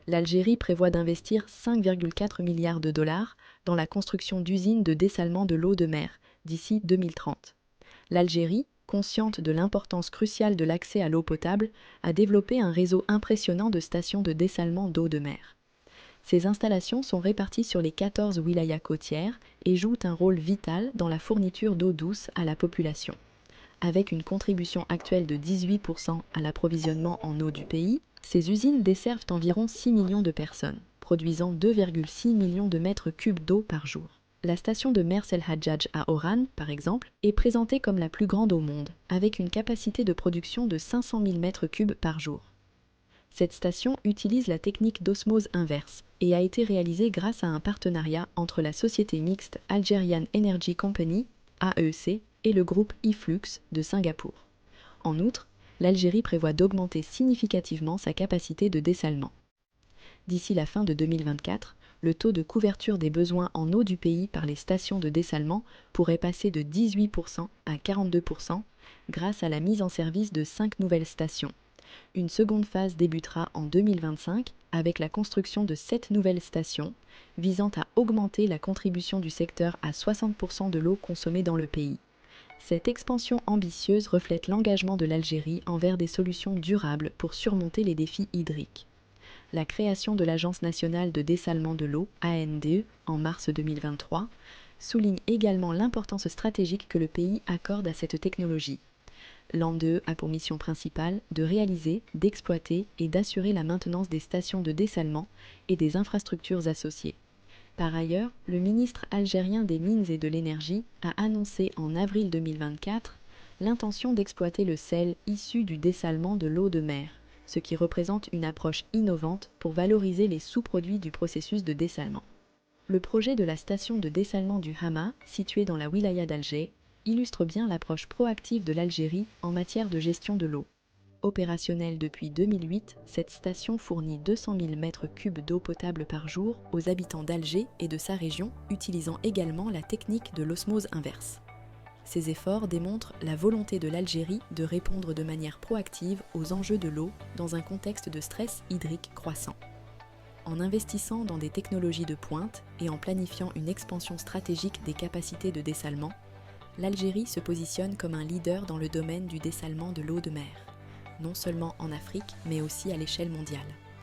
L'Algérie prévoit d'investir 5,4 milliards de dollars dans la construction d'usines de dessalement de l'eau de mer d'ici 2030. L'Algérie, consciente de l'importance cruciale de l'accès à l'eau potable, a développé un réseau impressionnant de stations de dessalement d'eau de mer. Ces installations sont réparties sur les 14 wilayas côtières et jouent un rôle vital dans la fourniture d'eau douce à la population. Avec une contribution actuelle de 18% à l'approvisionnement en eau du pays, ces usines desservent environ 6 millions de personnes, produisant 2,6 millions de mètres cubes d'eau par jour. La station de Mers El Hadjadj à Oran, par exemple, est présentée comme la plus grande au monde, avec une capacité de production de 500 000 mètres cubes par jour. Cette station utilise la technique d'osmose inverse et a été réalisée grâce à un partenariat entre la société mixte Algerian Energy Company, AEC, et le groupe Iflux de Singapour. En outre, l'Algérie prévoit d'augmenter significativement sa capacité de dessalement. D'ici la fin de 2024, le taux de couverture des besoins en eau du pays par les stations de dessalement pourrait passer de 18% à 42% grâce à la mise en service de 5 nouvelles stations. Une seconde phase débutera en 2025 avec la construction de 7 nouvelles stations, visant à augmenter la contribution du secteur à 60% de l'eau consommée dans le pays. Cette expansion ambitieuse reflète l'engagement de l'Algérie envers des solutions durables pour surmonter les défis hydriques. La création de l'Agence nationale de dessalement de l'eau, ANDE, en mars 2023, souligne également l'importance stratégique que le pays accorde à cette technologie. L'ANDE a pour mission principale de réaliser, d'exploiter et d'assurer la maintenance des stations de dessalement et des infrastructures associées. Par ailleurs, le ministre algérien des Mines et de l'Énergie a annoncé en avril 2024 l'intention d'exploiter le sel issu du dessalement de l'eau de mer, ce qui représente une approche innovante pour valoriser les sous-produits du processus de dessalement. Le projet de la station de dessalement du Hama, située dans la wilaya d'Alger, illustre bien l'approche proactive de l'Algérie en matière de gestion de l'eau. Opérationnelle depuis 2008, cette station fournit 200 000 mètres cubes d'eau potable par jour aux habitants d'Alger et de sa région, utilisant également la technique de l'osmose inverse. Ces efforts démontrent la volonté de l'Algérie de répondre de manière proactive aux enjeux de l'eau dans un contexte de stress hydrique croissant. En investissant dans des technologies de pointe et en planifiant une expansion stratégique des capacités de dessalement, l'Algérie se positionne comme un leader dans le domaine du dessalement de l'eau de mer, non seulement en Afrique, mais aussi à l'échelle mondiale.